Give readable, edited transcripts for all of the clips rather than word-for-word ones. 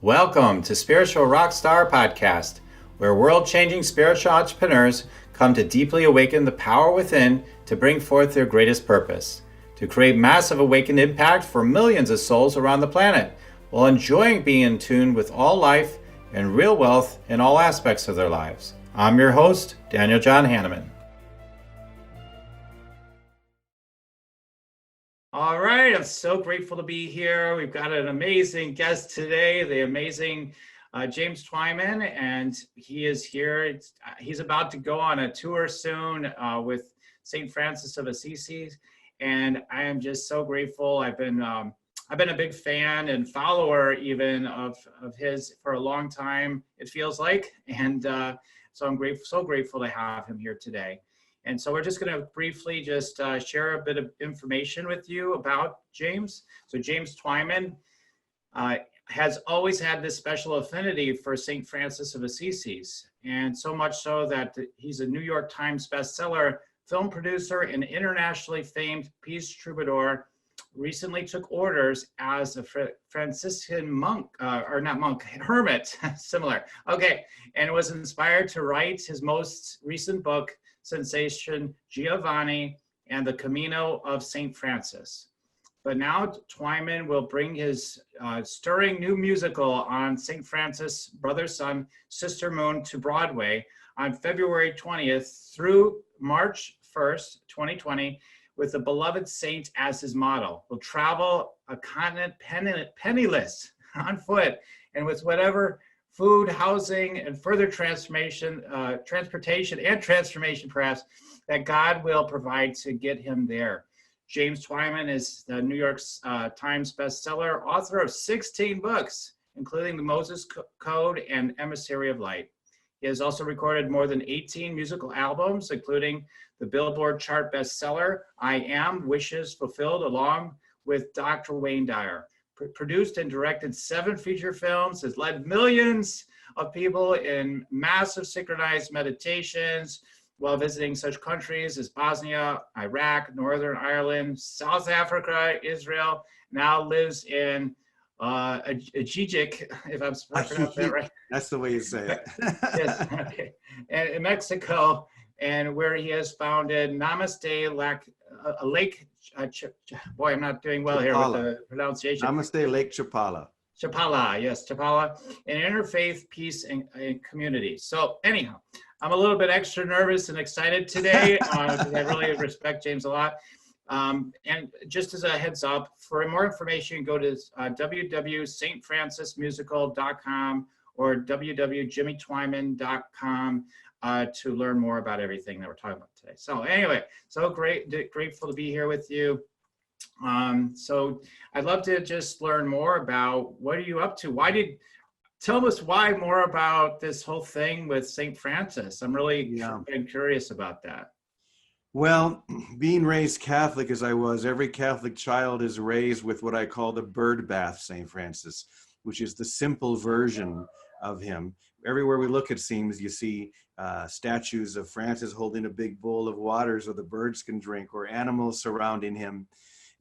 Welcome to Spiritual Rockstar Podcast, where world-changing spiritual entrepreneurs come to deeply awaken the power within to bring forth their greatest purpose, to create massive awakened impact for millions of souls around the planet, while enjoying being in tune with all life and real wealth in all aspects of their lives. I'm your host, Daniel John Hanneman. All right, I'm so grateful to be here. We've got an amazing guest today, the amazing James Twyman, and he is here. He's about to go on a tour soon with St. Francis of Assisi, and I am just so grateful. I've been a big fan and follower even of his for a long time, it feels like, and so I'm so grateful to have him here today. And so we're just going to briefly just share a bit of information with you about James. So James Twyman has always had this special affinity for St. Francis of Assisi, and so much so that he's a New York Times bestseller, film producer, and internationally famed peace troubadour. Recently took orders as a Franciscan monk, or not monk, hermit, similar. Okay, and was inspired to write his most recent book, sensation, Giovanni, and the Camino of St. Francis. But now Twyman will bring his stirring new musical on St. Francis, Brother, Sun, Sister Moon to Broadway on February 20th through March 1st, 2020, with the beloved saint as his model. Will travel a continent penniless on foot and with whatever food, housing, and further transportation perhaps, that God will provide to get him there. James Twyman is the New York Times bestseller, author of 16 books, including The Moses Code and Emissary of Light. He has also recorded more than 18 musical albums, including the Billboard chart bestseller, I Am, Wishes Fulfilled, along with Dr. Wayne Dyer. Produced and directed 7 feature films, has led millions of people in massive synchronized meditations while visiting such countries as Bosnia, Iraq, Northern Ireland, South Africa, Israel. Now lives in Ajijic, if I'm pronouncing that right. That's the way you say it. Yes, okay. And in Mexico, and where he has founded Namaste Lake, boy, I'm not doing well Chapala. Here with the pronunciation. Namaste Lake Chapala. Chapala, yes, Chapala, an interfaith peace and community. So anyhow, I'm a little bit extra nervous and excited today because I really respect James a lot. And just as a heads up, for more information, go to www.stfrancismusical.com or www.jimmytwyman.com to learn more about everything that we're talking about today. So anyway, so grateful to be here with you. So I'd love to just learn more about what are you up to? Tell us why more about this whole thing with St. Francis. I'm really curious about that. Well, being raised Catholic as I was, every Catholic child is raised with what I call the bird bath St. Francis, which is the simple version of him. Everywhere we look, it seems, you see statues of Francis holding a big bowl of water so the birds can drink, or animals surrounding him.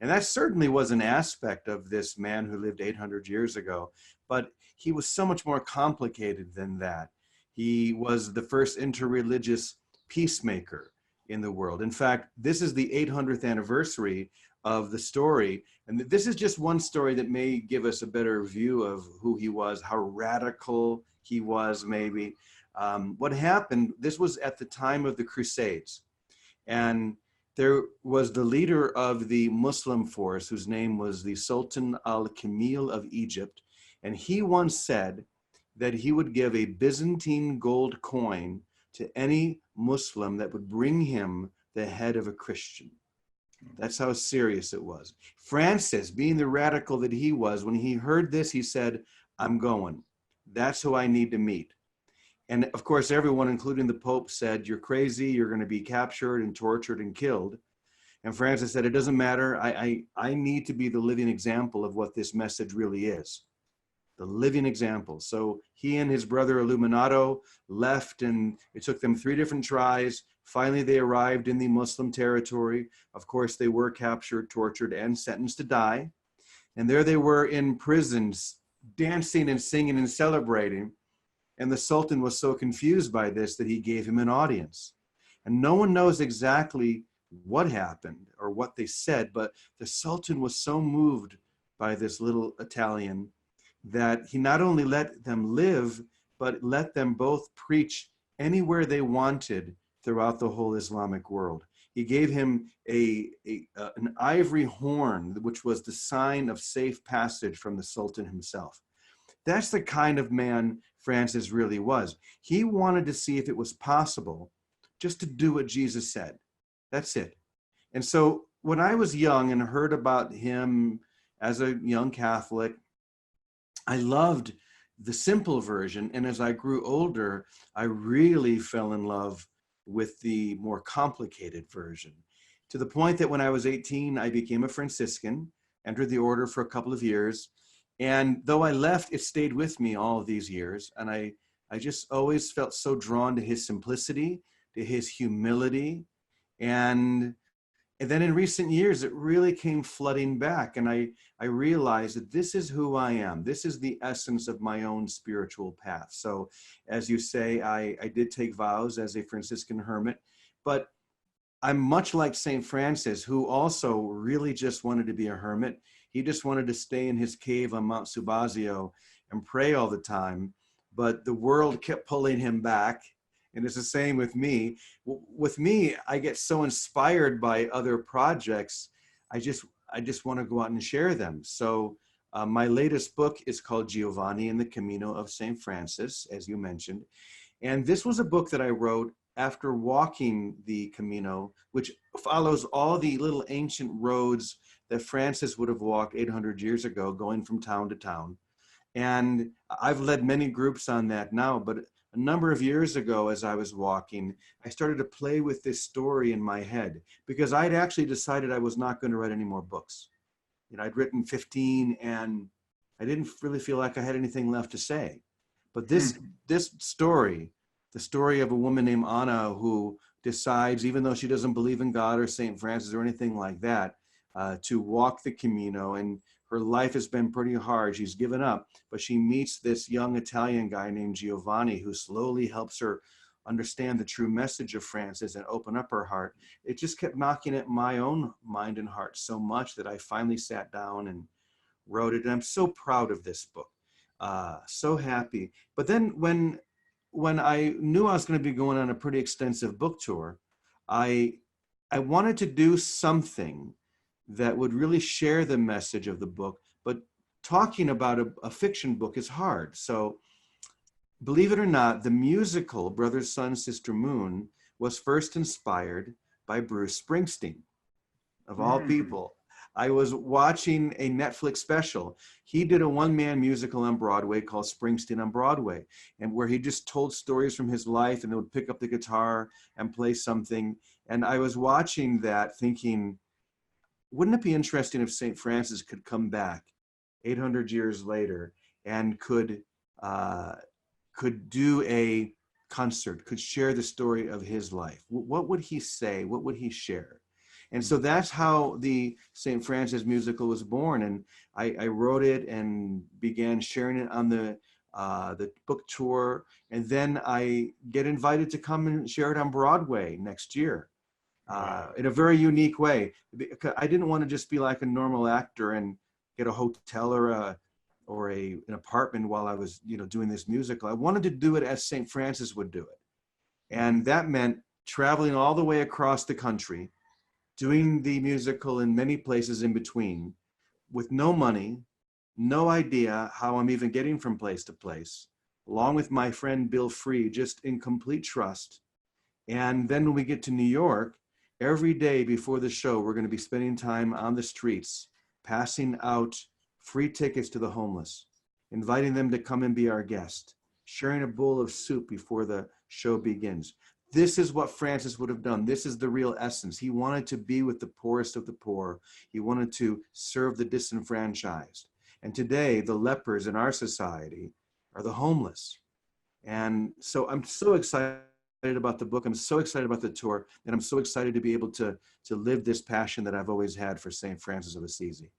And that certainly was an aspect of this man who lived 800 years ago, but he was so much more complicated than that. He was the first interreligious peacemaker in the world. In fact, this is the 800th anniversary of the story. And this is just one story that may give us a better view of who he was, how radical he was maybe. What happened, this was at the time of the Crusades. And there was the leader of the Muslim force, whose name was the Sultan al-Kamil of Egypt. And he once said that he would give a Byzantine gold coin to any Muslim that would bring him the head of a Christian. That's how serious it was. Francis, being the radical that he was, when he heard this, he said, I'm going. That's who I need to meet. And of course, everyone, including the Pope, said, you're crazy, you're going to be captured and tortured and killed. And Francis said, it doesn't matter. I need to be the living example of what this message really is. The living example. So he and his brother Illuminato left, and it took them 3 different tries. Finally, they arrived in the Muslim territory. Of course, they were captured, tortured, and sentenced to die. And there they were in prisons dancing and singing and celebrating. And the Sultan was so confused by this that he gave him an audience. And no one knows exactly what happened or what they said, but the Sultan was so moved by this little Italian that he not only let them live, but let them both preach anywhere they wanted throughout the whole Islamic world. He gave him an ivory horn, which was the sign of safe passage from the Sultan himself. That's the kind of man Francis really was. He wanted to see if it was possible just to do what Jesus said. That's it. And so when I was young and heard about him as a young Catholic, I loved the simple version. And as I grew older, I really fell in love with the more complicated version, to the point that when I was 18, I became a Franciscan, entered the order for a couple of years. And though I left, it stayed with me all of these years. And I just always felt so drawn to his simplicity, to his humility. And then in recent years, it really came flooding back. And I realized that this is who I am. This is the essence of my own spiritual path. So as you say, I did take vows as a Franciscan hermit, but I'm much like St. Francis, who also really just wanted to be a hermit. He just wanted to stay in his cave on Mount Subasio and pray all the time. But the world kept pulling him back. And it's the same with me. With me, I get so inspired by other projects. I just want to go out and share them. So my latest book is called Giovanni and the Camino of St. Francis, as you mentioned. And this was a book that I wrote after walking the Camino, which follows all the little ancient roads that Francis would have walked 800 years ago, going from town to town. And I've led many groups on that now, but a number of years ago, as I was walking, I started to play with this story in my head, because I'd actually decided I was not going to write any more books. You know, I'd written 15 and I didn't really feel like I had anything left to say. But this story, the story of a woman named Anna who decides, even though she doesn't believe in God or St. Francis or anything like that, to walk the Camino, and her life has been pretty hard. She's given up, but she meets this young Italian guy named Giovanni, who slowly helps her understand the true message of Francis and open up her heart. It just kept knocking at my own mind and heart so much that I finally sat down and wrote it. And I'm so proud of this book, so happy. But then when I knew I was going to be going on a pretty extensive book tour, I wanted to do something that would really share the message of the book, but talking about a fiction book is hard. So believe it or not, the musical Brother, Sun, Sister, Moon was first inspired by Bruce Springsteen, of all people. I was watching a Netflix special. He did a one-man musical on Broadway called Springsteen on Broadway, and where he just told stories from his life and they would pick up the guitar and play something. And I was watching that thinking, wouldn't it be interesting if St. Francis could come back 800 years later and could do a concert, could share the story of his life? What would he say? What would he share? And so that's how the St. Francis musical was born. And I wrote it and began sharing it on the book tour. And then I get invited to come and share it on Broadway next year. In a very unique way. I didn't want to just be like a normal actor and get a hotel or an apartment while I was, doing this musical. I wanted to do it as St. Francis would do it. And that meant traveling all the way across the country, doing the musical in many places in between, with no money, no idea how I'm even getting from place to place, along with my friend Bill Free, just in complete trust. And then when we get to New York, every day before the show, we're going to be spending time on the streets, passing out free tickets to the homeless, inviting them to come and be our guest, sharing a bowl of soup before the show begins. This is what Francis would have done. This is the real essence. He wanted to be with the poorest of the poor. He wanted to serve the disenfranchised. And today, the lepers in our society are the homeless. And so I'm so excited about the book. I'm so excited about the tour, and I'm so excited to be able to live this passion that I've always had for St. Francis of Assisi.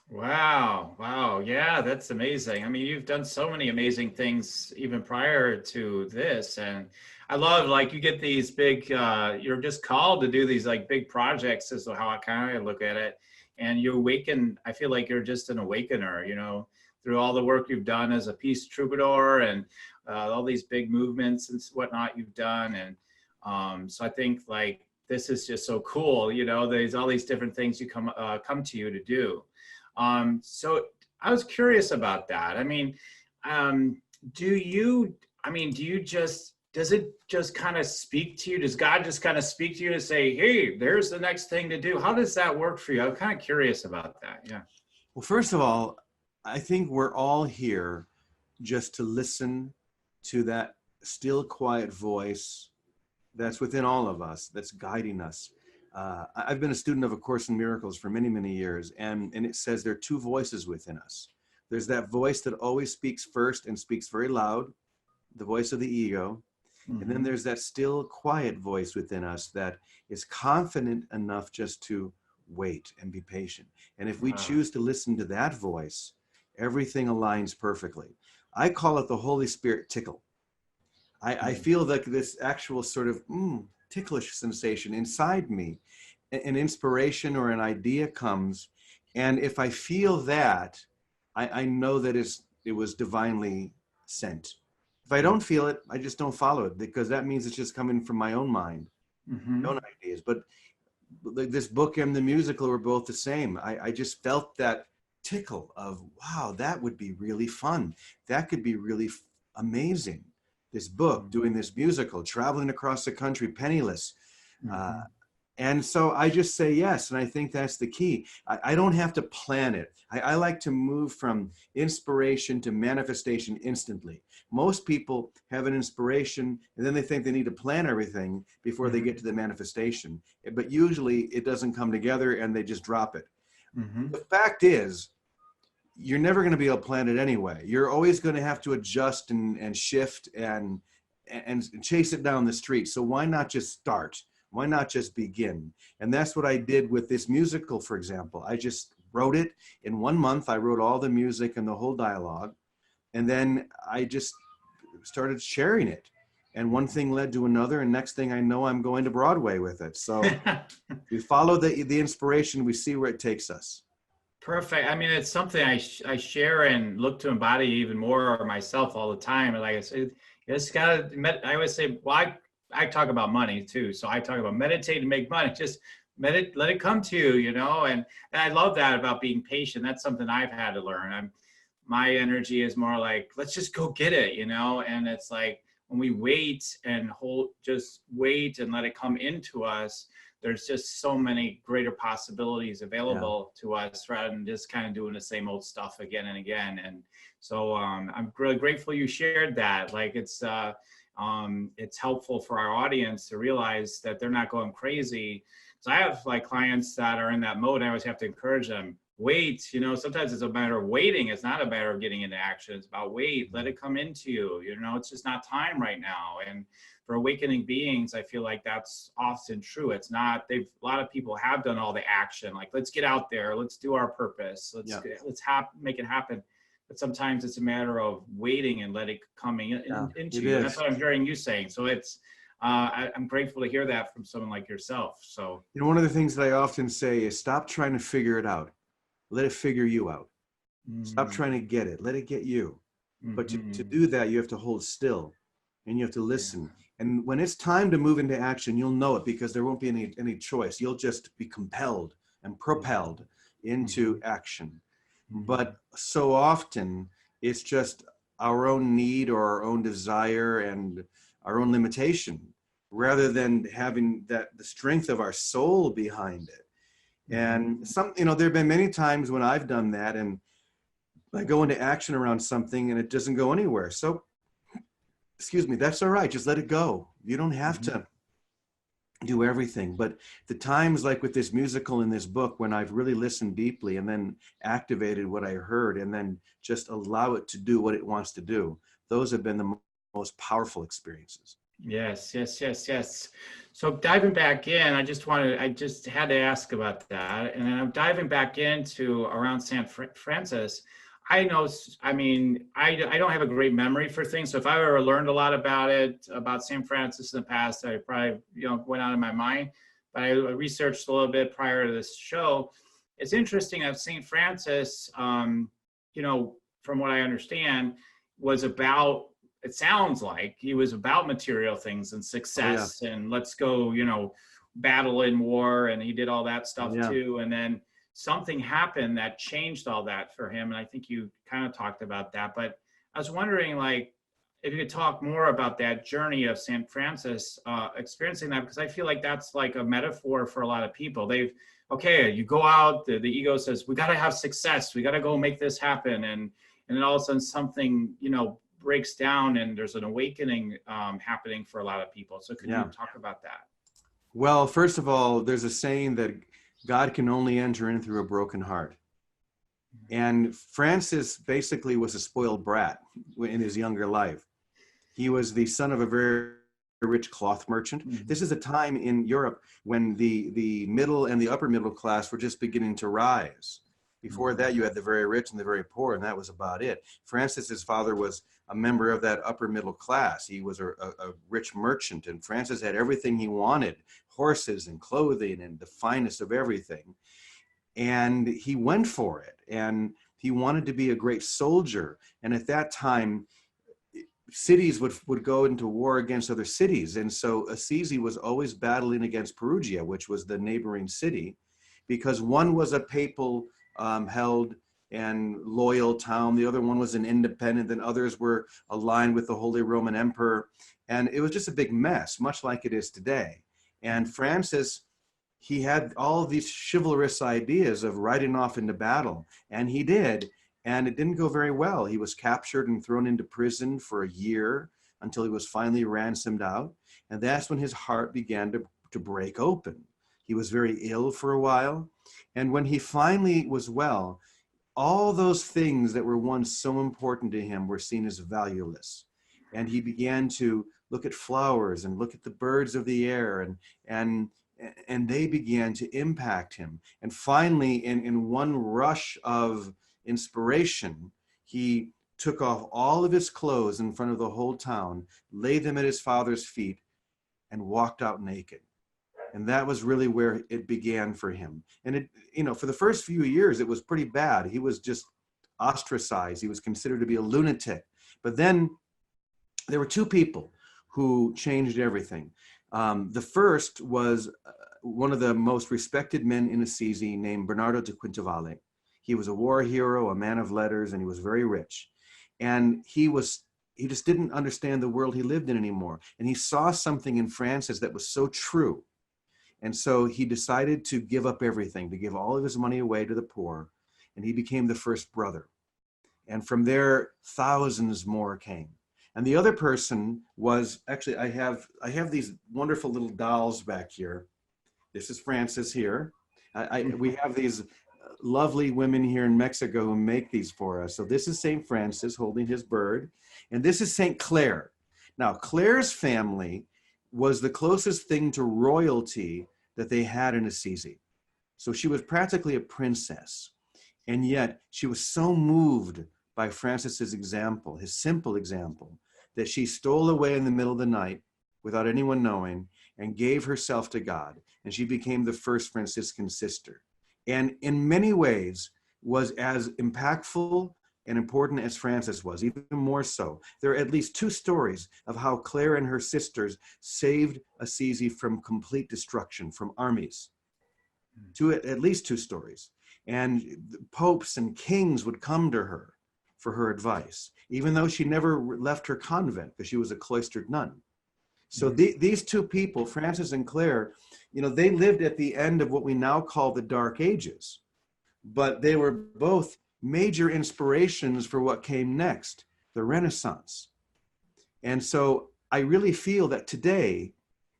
Wow. Wow. Yeah, that's amazing. I mean, you've done so many amazing things even prior to this. And I love like you get these big you're just called to do these like big projects is how I kind of look at it. And you awaken, I feel like you're just an awakener, through all the work you've done as a peace troubadour and all these big movements and whatnot you've done. And so I think like this is just so cool, there's all these different things you come to you to do. So I was curious about that. I mean, um, do you just, does it just kind of speak to you? Does God just kind of speak to you to say, hey, there's the next thing to do? How does that work for you? I'm kind of curious about that. Yeah. Well, first of all, I think we're all here just to listen to that still, quiet voice that's within all of us, that's guiding us. I've been a student of A Course in Miracles for many, many years, and it says there are two voices within us. There's that voice that always speaks first and speaks very loud, the voice of the ego. And then Mm-hmm. there's that still, quiet voice within us that is confident enough just to wait and be patient. And if we Wow. choose to listen to that voice, everything aligns perfectly. I call it the Holy Spirit tickle. I Mm. feel like this actual sort of ticklish sensation inside me. An inspiration or an idea comes, and if I feel that, I know that it was divinely sent. If I don't feel it, I just don't follow it, because that means it's just coming from my own mind, my Mm-hmm. own ideas. But this book and the musical were both the same. I just felt that tickle of, wow, that would be really fun. That could be really amazing. This book, doing this musical, traveling across the country penniless. Uh, Mm-hmm. and so I just say yes. And I think that's the key. I don't have to plan it. I like to move from inspiration to manifestation instantly. Most people have an inspiration and then they think they need to plan everything before they Mm-hmm. get to the manifestation. But usually it doesn't come together and they just drop it. Mm-hmm. The fact is, you're never going to be able to plan it anyway. You're always going to have to adjust and shift and chase it down the street. So why not just start? Why not just begin? And that's what I did with this musical, for example. I just wrote it in 1 month. I wrote all the music and the whole dialogue. And then I just started sharing it. And one thing led to another. And next thing I know, I'm going to Broadway with it. So we follow the inspiration. We see where it takes us. Perfect. I mean, it's something I share and look to embody even more myself all the time. And like I said, you just gotta. I always say, well, I talk about money too, so I talk about meditate and make money. Just meditate, let it come to you, and I love that about being patient. That's something I've had to learn. My energy is more like, let's just go get it, and it's like when we wait and just wait and let it come into us, there's just so many greater possibilities Yeah. available to us rather than just kind of doing the same old stuff again and again. And so I'm really grateful you shared that. Like it's helpful for our audience to realize that they're not going crazy. So I have like clients that are in that mode. I always have to encourage them, wait, sometimes it's a matter of waiting. It's not a matter of getting into action. It's about wait, let it come into you. It's just not time right now. And for awakening beings, I feel like that's often true. It's not, a lot of people have done all the action, like let's get out there, let's do our purpose, Yeah. make it happen. But sometimes it's a matter of waiting and let it coming Yeah. into It you. And that's is. what I'm hearing you saying. So I'm grateful to hear that from someone like yourself. So, One of the things that I often say is stop trying to figure it out. Let it figure you out. Stop mm, trying to get it. Let it get you. But to mm-hmm, do that, you have to hold still and you have to yeah. listen. And when it's time to move into action, you'll know it because there won't be any choice. You'll just be compelled and propelled into Mm-hmm, action. mm-hmm, But so often it's just our own need or our own desire and our own limitation rather than having that the strength of our soul behind it. mm-hmm. And there have been many times when I've done that and I go into action around something and it doesn't go anywhere. So, excuse me, that's all right. Just let it go. You don't have Mm-hmm. to do everything. But the times like with this musical in this book, when I've really listened deeply and then activated what I heard and then just allow it to do what it wants to do, those have been the most powerful experiences. Yes, yes, yes, yes. So diving back in, I just had to ask about that. And then I'm diving back into around Francis. I know, I mean, I don't have a great memory for things. So if I ever learned a lot about it, about St. Francis in the past, I probably, went out of my mind. But I researched a little bit prior to this show. It's interesting that St. Francis, from what I understand, was about, it sounds like he was about material things and Oh yeah, success and let's go, battle in war. And he did all that stuff yeah. too. And then something happened that changed all that for him. And I think you kind of talked about that, but I was wondering, like, if you could talk more about that journey of St. Francis, experiencing that, because I feel like that's like a metaphor for a lot of people. Okay, you go out, the ego says, we got to have success. We got to go make this happen. And then all of a sudden something, breaks down and there's an awakening happening for a lot of people. So could you talk about that? Well, first of all, there's a saying that God can only enter in through a broken heart. And Francis basically was a spoiled brat in his younger life. He was the son of a very rich cloth merchant. Mm-hmm. This is a time in Europe when the middle and the upper middle class were just beginning to rise. Before that, you had the very rich and the very poor, and that was about it. Francis's father was a member of that upper middle class. He was a rich merchant, and Francis had everything he wanted, horses and clothing and the finest of everything. And he went for it, and he wanted to be a great soldier. And at that time, cities would go into war against other cities. And so Assisi was always battling against Perugia, which was the neighboring city, because one was a papal held and loyal town. The other one was an independent, and others were aligned with the Holy Roman Emperor. And it was just a big mess, much like it is today. And Francis, he had all of these chivalrous ideas of riding off into battle, and he did. And it didn't go very well. He was captured and thrown into prison for a year until he was finally ransomed out. And that's when his heart began to break open. He was very ill for a while. And when he finally was well, all those things that were once so important to him were seen as valueless. And he began to look at flowers and look at the birds of the air, and they began to impact him. And finally, in one rush of inspiration, he took off all of his clothes in front of the whole town, laid them at his father's feet, and walked out naked. And that was really where it began for him. And it, for the first few years, it was pretty bad. He was just ostracized. He was considered to be a lunatic. But then there were two people who changed everything. The first was one of the most respected men in Assisi named Bernardo de Quintavalle. He was a war hero, a man of letters, and he was very rich. And he just didn't understand the world he lived in anymore. And he saw something in Francis that was so true. And so he decided to give up everything, to give all of his money away to the poor. And he became the first brother. And from there, thousands more came. And the other person was, actually, I have these wonderful little dolls back here. This is Francis here. We have these lovely women here in Mexico who make these for us. So this is St. Francis holding his bird. And this is St. Clare. Now, Clare's family was the closest thing to royalty that they had in Assisi. So she was practically a princess. And yet she was so moved by Francis's example, his simple example, that she stole away in the middle of the night without anyone knowing and gave herself to God. And she became the first Franciscan sister. And in many ways was as impactful and important as Francis was, even more so. There are at least two stories of how Clare and her sisters saved Assisi from complete destruction from armies. At least two stories. And popes and kings would come to her for her advice, even though she never left her convent because she was a cloistered nun. So these two people, Francis and Clare, they lived at the end of what we now call the Dark Ages, but they were both major inspirations for what came next, the Renaissance. And so I really feel that today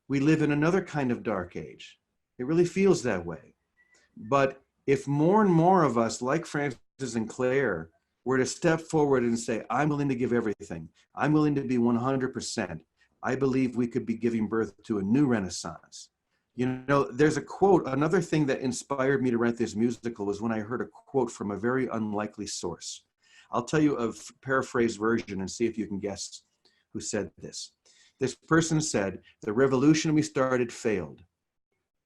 we live in another kind of dark age. It really feels that way. But if more and more of us, like Francis and Clare, were to step forward and say, I'm willing to give everything. I'm willing to be 100%. I believe we could be giving birth to a new Renaissance. You know, there's a quote, another thing that inspired me to write this musical was when I heard a quote from a very unlikely source. I'll tell you a paraphrased version and see if you can guess who said this. This person said, "The revolution we started failed.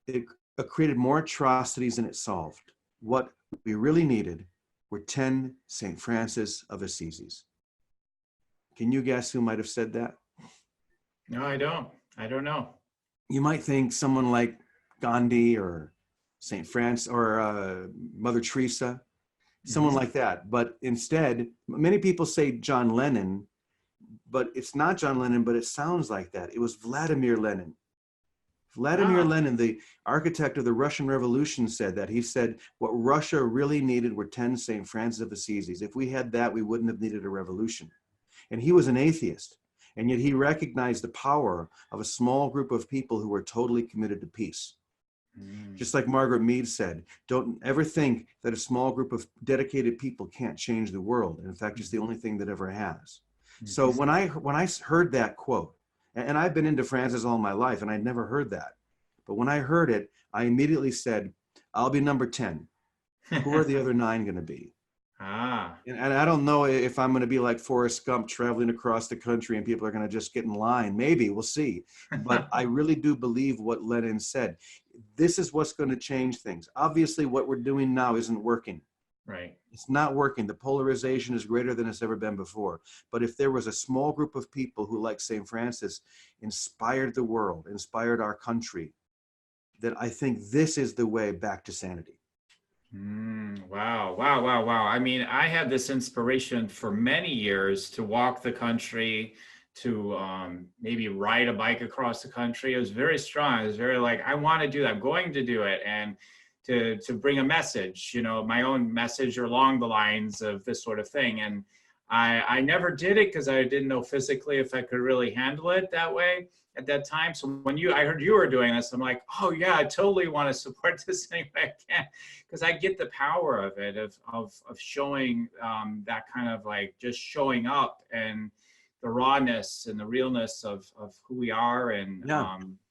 It created more atrocities than it solved. What we really needed were 10 St. Francis of Assisi's." Can you guess who might have said that? No, I don't. I don't know. You might think someone like Gandhi or St. Francis or Mother Teresa, someone like that. But instead, many people say John Lennon, but it's not John Lennon, but it sounds like that. It was Vladimir Lenin. Vladimir Lenin, the architect of the Russian Revolution, said that. He said, what Russia really needed were 10 St. Francis of Assisi's. If we had that, we wouldn't have needed a revolution. And he was an atheist. And yet he recognized the power of a small group of people who were totally committed to peace. Just like Margaret Mead said, don't ever think that a small group of dedicated people can't change the world. And in fact, it's the only thing that ever has. So when I heard that quote, and I've been into Francis all my life, and I'd never heard that. But when I heard it, I immediately said, I'll be number 10. Who are the other 9 going to be? And I don't know if I'm going to be like Forrest Gump traveling across the country and people are going to just get in line. Maybe, we'll see. But I really do believe what Lenin said. This is what's going to change things. Obviously, what we're doing now isn't working. Right. It's not working. The polarization is greater than it's ever been before. But if there was a small group of people who, like St. Francis, inspired the world, inspired our country, then I think this is the way back to sanity. Wow. I mean, I had this inspiration for many years to walk the country, to maybe ride a bike across the country. It was very strong. It was very like, I want to do that. I'm going to do it. And to bring a message, you know, my own message along the lines of this sort of thing. And I never did it because I didn't know physically if I could really handle it that way at that time. So when I heard you were doing this, I'm like, oh yeah, I totally want to support this any way I can, because I get the power of it, of showing that kind of like just showing up and the rawness and the realness of who we are, and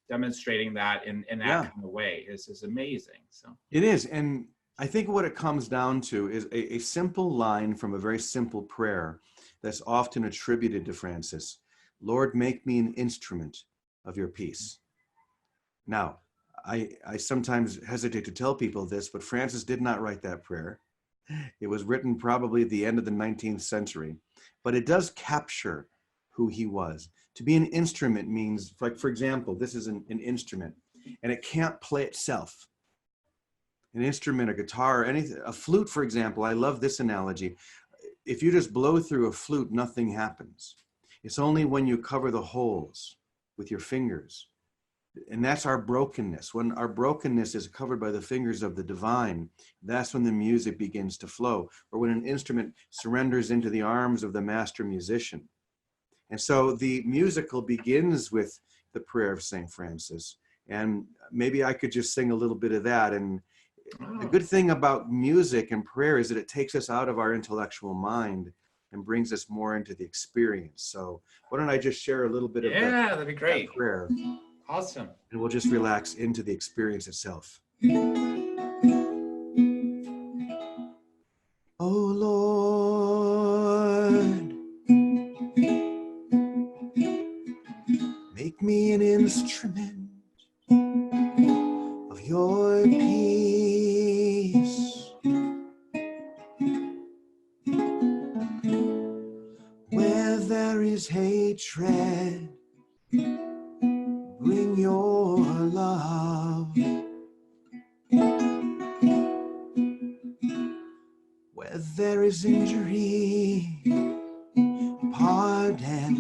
demonstrating that in that kind of way is amazing. So it is. And I think what it comes down to is a simple line from a very simple prayer that's often attributed to Francis. Lord, make me an instrument of your peace. Now, I sometimes hesitate to tell people this, but Francis did not write that prayer. It was written probably at the end of the 19th century, but it does capture who he was. To be an instrument means, like, for example, this is an instrument, and it can't play itself. An instrument, a guitar, anything, a flute, for example. I love this analogy. If you just blow through a flute, nothing happens. It's only when you cover the holes with your fingers. And that's our brokenness. When our brokenness is covered by the fingers of the divine, that's when the music begins to flow, or when an instrument surrenders into the arms of the master musician. And so the musical begins with the prayer of St. Francis. And maybe I could just sing a little bit of that. And the good thing about music and prayer is that it takes us out of our intellectual mind and brings us more into the experience. So why don't I just share a little bit of that'd be great. that prayer. Awesome. And we'll just relax into the experience itself. Oh Lord, make me an instrument of your peace. Where there is hatred, bring your love. Where there is injury, pardon.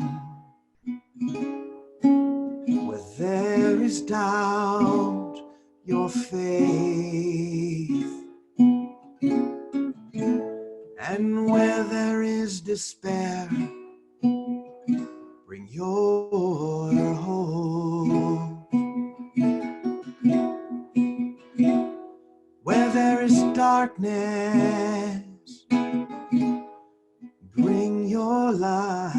Where there is doubt, your faith. And where there is despair, bring your hope. Where there is darkness, bring your light.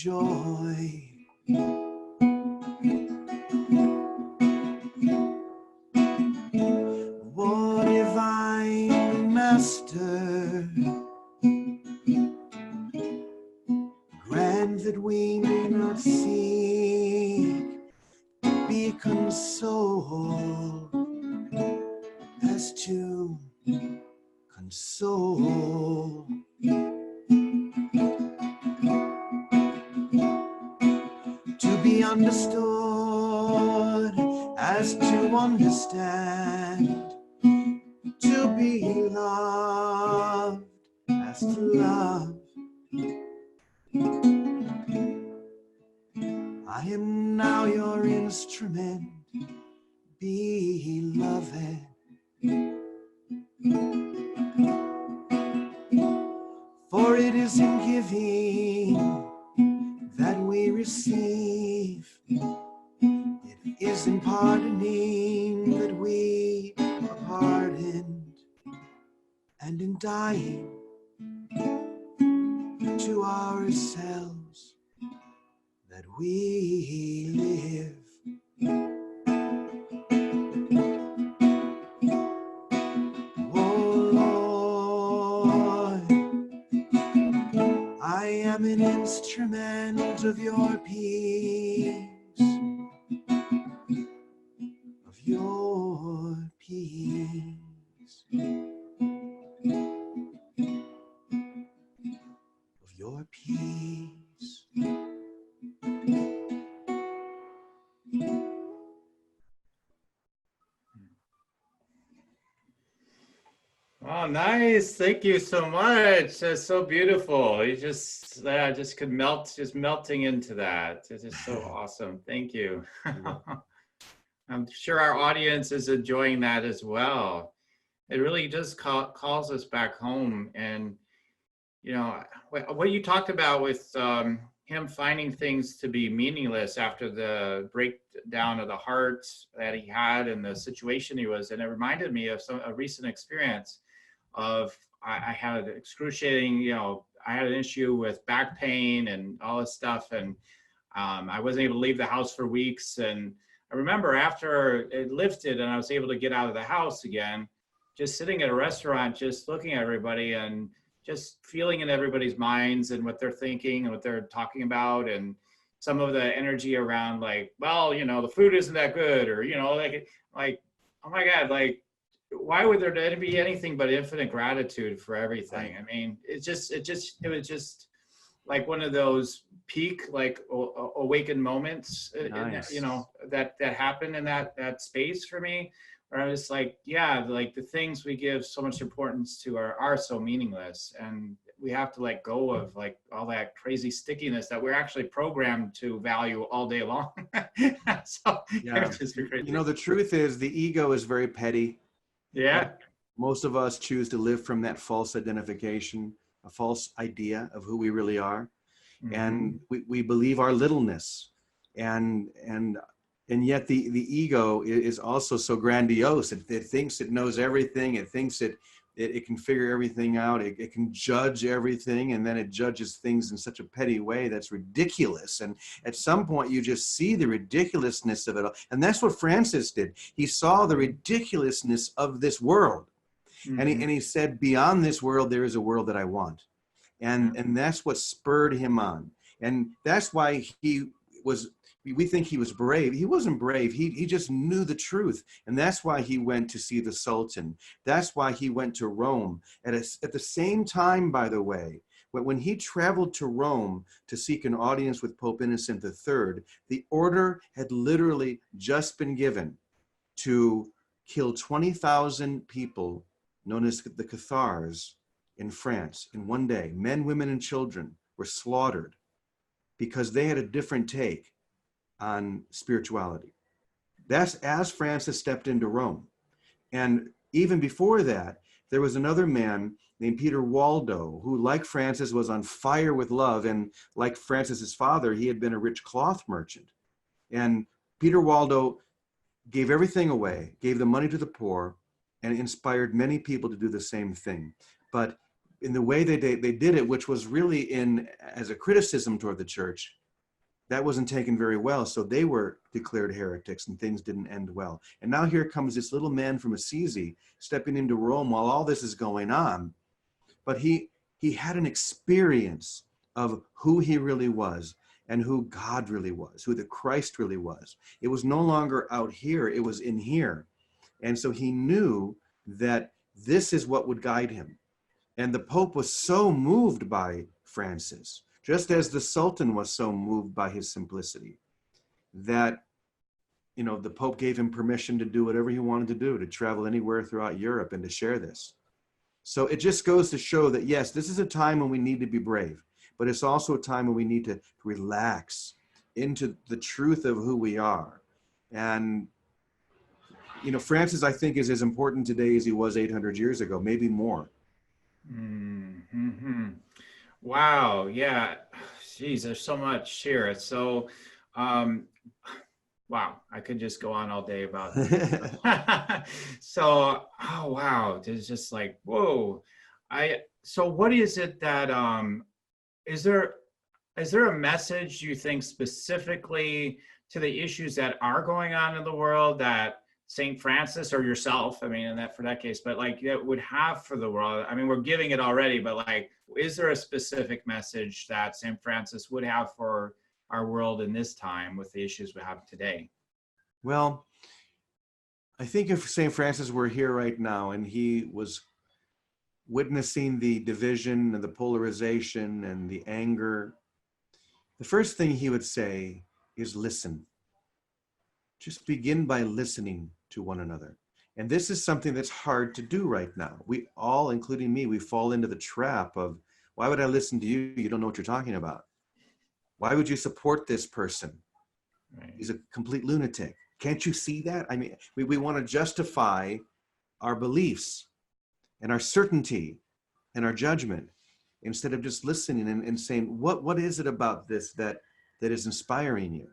joy. Oh, divine master, grant that we may not seek to be consoled as to console. To be understood as to understand. To be loved as to love. I am now your instrument, beloved. For it is in giving that we receive. It is in pardoning that we are pardoned. And in dying to ourselves that we live. Oh Lord, I am an instrument of your peace, of your peace, of your peace. Oh, nice. Thank you so much. That's so beautiful. You just, I just could melt, just melting into that. It's just so awesome. Thank you. I'm sure our audience is enjoying that as well. It really just calls us back home. And, you know, what you talked about with him finding things to be meaningless after the breakdown of the heart that he had and the situation he was in, it reminded me of a recent experience of I had excruciating, you know, I had an issue with back pain and all this stuff, and I wasn't able to leave the house for weeks. And I remember after it lifted and I was able to get out of the house again, just sitting at a restaurant, just looking at everybody and just feeling in everybody's minds and what they're thinking and what they're talking about, and some of the energy around, like, well, you know, the food isn't that good, or, you know, like, oh my God, like, why would there be anything but infinite gratitude for everything? I mean, it was just like one of those peak, like awakened moments, Nice. you know, that happened in that space for me, where I was like, yeah, like the things we give so much importance to are so meaningless, and we have to let go of like all that crazy stickiness that we're actually programmed to value all day long. So Yeah. just crazy. You know, the truth is the ego is very petty. Yeah. Most of us choose to live from that false identification, a false idea of who we really are. Mm-hmm. And we believe our littleness. And yet the ego is also so grandiose. It thinks it knows everything. It thinks it can figure everything out. It can judge everything, and then it judges things in such a petty way that's ridiculous. And at some point you just see the ridiculousness of it all. And that's what Francis did. He saw the ridiculousness of this world. Mm-hmm. And he said, beyond this world, there is a world that I want. And that's what spurred him on. And that's why we think he was brave. He wasn't brave. He just knew the truth. And that's why he went to see the Sultan. That's why he went to Rome. At the same time, by the way, when he traveled to Rome to seek an audience with Pope Innocent III, the order had literally just been given to kill 20,000 people, known as the Cathars, in France in one day. Men, women, and children were slaughtered because they had a different take on spirituality. That's as Francis stepped into Rome. And even before that, there was another man named Peter Waldo, who, like Francis, was on fire with love. And like Francis's father, he had been a rich cloth merchant. And Peter Waldo gave everything away, gave the money to the poor, and inspired many people to do the same thing. But in the way they did it, which was really as a criticism toward the church, that wasn't taken very well. So they were declared heretics and things didn't end well. And now here comes this little man from Assisi stepping into Rome while all this is going on. But he had an experience of who he really was and who God really was, who the Christ really was. It was no longer out here, it was in here. And so he knew that this is what would guide him. And the Pope was so moved by Francis, just as the Sultan was so moved by his simplicity, that, you know, the Pope gave him permission to do whatever he wanted to do, to travel anywhere throughout Europe and to share this. So it just goes to show that, yes, this is a time when we need to be brave, but it's also a time when we need to relax into the truth of who we are. And, you know, Francis, I think, is as important today as he was 800 years ago, maybe more. Mm-hmm. Wow. Yeah. Geez, there's so much here. It's so, wow. I could just go on all day about this. So, oh, wow. It's just like, whoa. So what is it that, is there a message you think specifically to the issues that are going on in the world that St. Francis or yourself, I mean, in that, for that case, but like that would have for the world? I mean, we're giving it already, but like, is there a specific message that St. Francis would have for our world in this time with the issues we have today? Well, I think if St. Francis were here right now and he was witnessing the division and the polarization and the anger, the first thing he would say is listen. Just begin by listening to one another. And this is something that's hard to do right now. We all, including me, we fall into the trap of, why would I listen to you? You don't know what you're talking about. Why would you support this person? Right. He's a complete lunatic. Can't you see that? I mean, we want to justify our beliefs and our certainty and our judgment instead of just listening and saying, what is it about this that is inspiring you?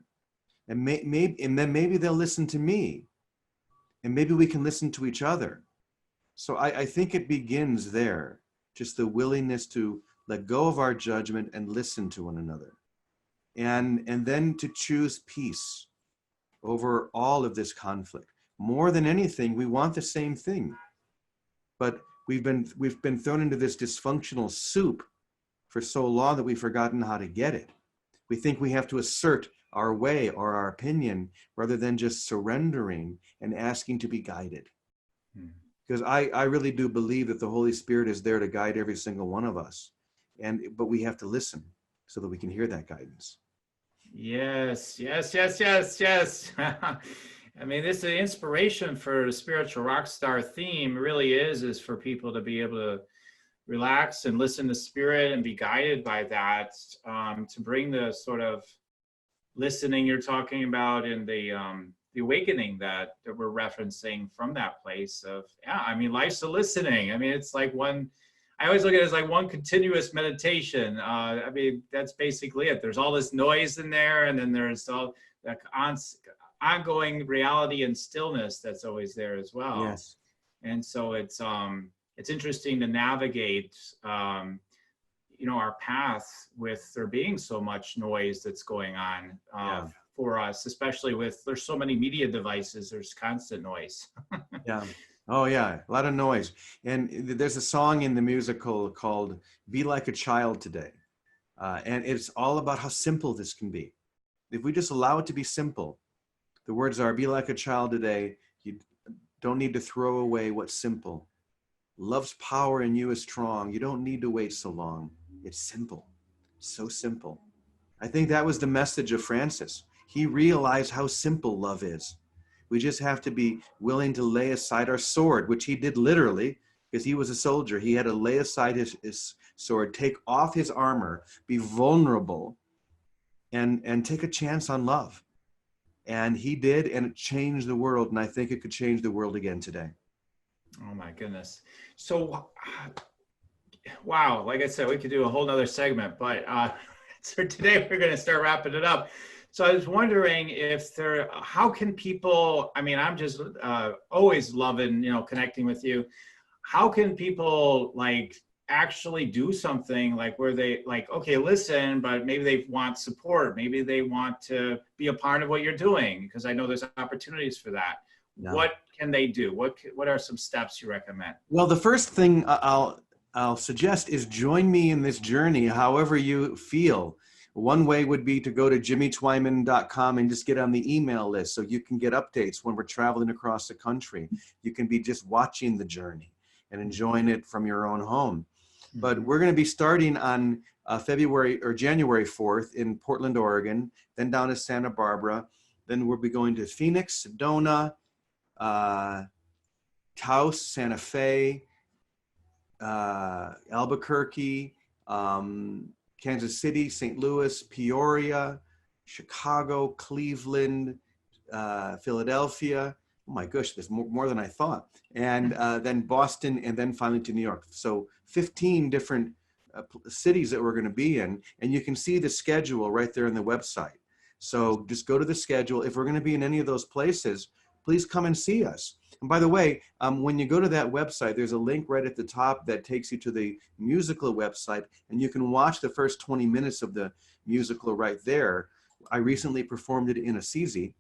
And then maybe they'll listen to me, and maybe we can listen to each other. So I think it begins there, just the willingness to let go of our judgment and listen to one another. And then to choose peace over all of this conflict. More than anything, we want the same thing, but we've been thrown into this dysfunctional soup for so long that we've forgotten how to get it. We think we have to assert our way or our opinion rather than just surrendering and asking to be guided. Because I really do believe that the Holy Spirit is there to guide every single one of us. But we have to listen so that we can hear that guidance. Yes. I mean, this is the inspiration for the Spiritual Rockstar theme really is for people to be able to relax and listen to Spirit and be guided by that, to bring the sort of listening you're talking about and the awakening that we're referencing from that place of, yeah, I mean, life's a listening. I mean, it's like I always look at it as like one continuous meditation. I mean, that's basically it. There's all this noise in there, and then there's all that ongoing reality and stillness that's always there as well. Yes. And so it's interesting to navigate, our path with there being so much noise that's going on for us, especially there's so many media devices, there's constant noise. Yeah. Oh yeah, a lot of noise. And there's a song in the musical called Be Like a Child Today. And it's all about how simple this can be. If we just allow it to be simple, the words are, be like a child today. You don't need to throw away what's simple. Love's power in you is strong. You don't need to wait so long. It's simple, so simple. I think that was the message of Francis. He realized how simple love is. We just have to be willing to lay aside our sword, which he did literally, because he was a soldier. He had to lay aside his sword, take off his armor, be vulnerable, and take a chance on love. And he did, and it changed the world. And I think it could change the world again today. Oh my goodness. So, wow, like I said, we could do a whole nother segment, but so today we're going to start wrapping it up. So I was wondering how can people, I mean, I'm just always loving, connecting with you. How can people actually do something like where they like, okay, listen, but maybe they want support. Maybe they want to be a part of what you're doing, because I know there's opportunities for that. No. What can they do? What are some steps you recommend? Well, the first thing I'll suggest is join me in this journey, however you feel. One way would be to go to jimmytwyman.com and just get on the email list so you can get updates when we're traveling across the country. You can be just watching the journey and enjoying it from your own home. But we're going to be starting on January 4th in Portland, Oregon, then down to Santa Barbara. Then we'll be going to Phoenix, Sedona, Taos, Santa Fe, Albuquerque, Kansas City, St. Louis, Peoria, Chicago, Cleveland, Philadelphia. Oh my gosh, there's more than I thought. And then Boston, and then finally to New York. So 15 different cities that we're going to be in. And you can see the schedule right there on the website. So just go to the schedule. If we're going to be in any of those places, please come and see us. And by the way, when you go to that website, there's a link right at the top that takes you to the musical website, and you can watch the first 20 minutes of the musical right there. I recently performed it in Assisi,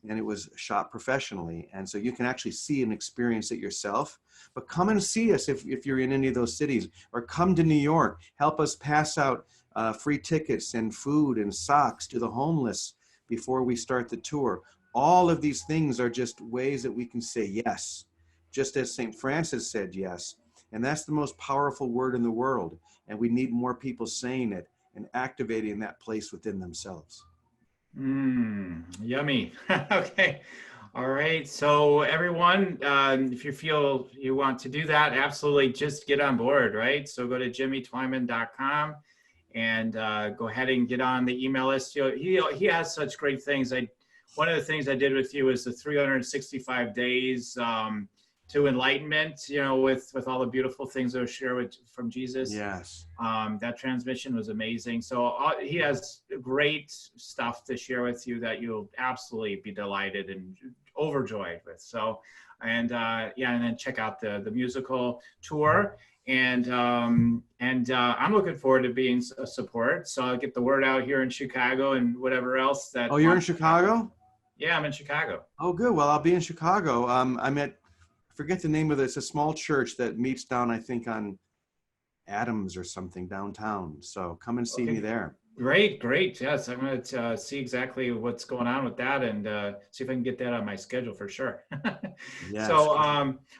and it was shot professionally. And so you can actually see and experience it yourself. But come and see us if you're in any of those cities, or come to New York. Help us pass out free tickets and food and socks to the homeless before we start the tour. All of these things are just ways that we can say yes, just as St. Francis said yes. And that's the most powerful word in the world. And we need more people saying it and activating that place within themselves. Yummy. Okay. All right. So everyone, if you feel you want to do that, absolutely just get on board, right? So go to jimmytwyman.com and go ahead and get on the email list. He has such great things. One of the things I did with you is the 365 days to enlightenment, with all the beautiful things that are shared from Jesus. Yes. That transmission was amazing. So he has great stuff to share with you that you'll absolutely be delighted and overjoyed with. So, and then check out the musical tour. And I'm looking forward to being a support. So I'll get the word out here in Chicago and whatever else that. Oh, you're in Chicago? Yeah, I'm in Chicago. Oh, good. Well, I'll be in Chicago. I'm at, I forget the name of it. It's a small church that meets down, I think, on Adams or something downtown. So come and see me there. Great. Yes, I'm going to see exactly what's going on with that and see if I can get that on my schedule for sure. Yes. So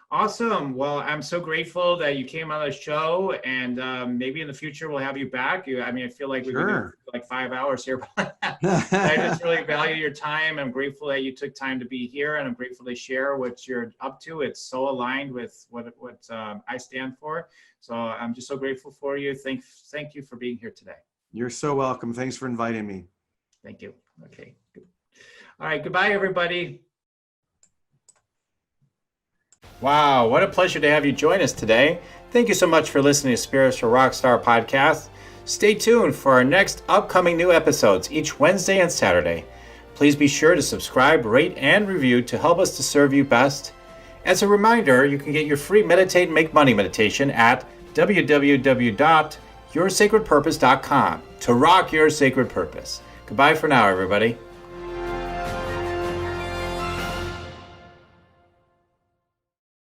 awesome. Well, I'm so grateful that you came on the show, and maybe in the future we'll have you back. I feel like we could do like 5 hours here. I just really value your time. I'm grateful that you took time to be here, and I'm grateful to share what you're up to. It's so aligned with what I stand for. So I'm just so grateful for you. Thank you for being here today. You're so welcome. Thanks for inviting me. Thank you. Okay. All right. Goodbye, everybody. Wow. What a pleasure to have you join us today. Thank you so much for listening to Spiritual Rockstar podcast. Stay tuned for our next upcoming new episodes each Wednesday and Saturday. Please be sure to subscribe, rate, and review to help us to serve you best. As a reminder, you can get your free Meditate and Make Money meditation at www.yoursacredpurpose.com to rock your sacred purpose. Goodbye for now, everybody.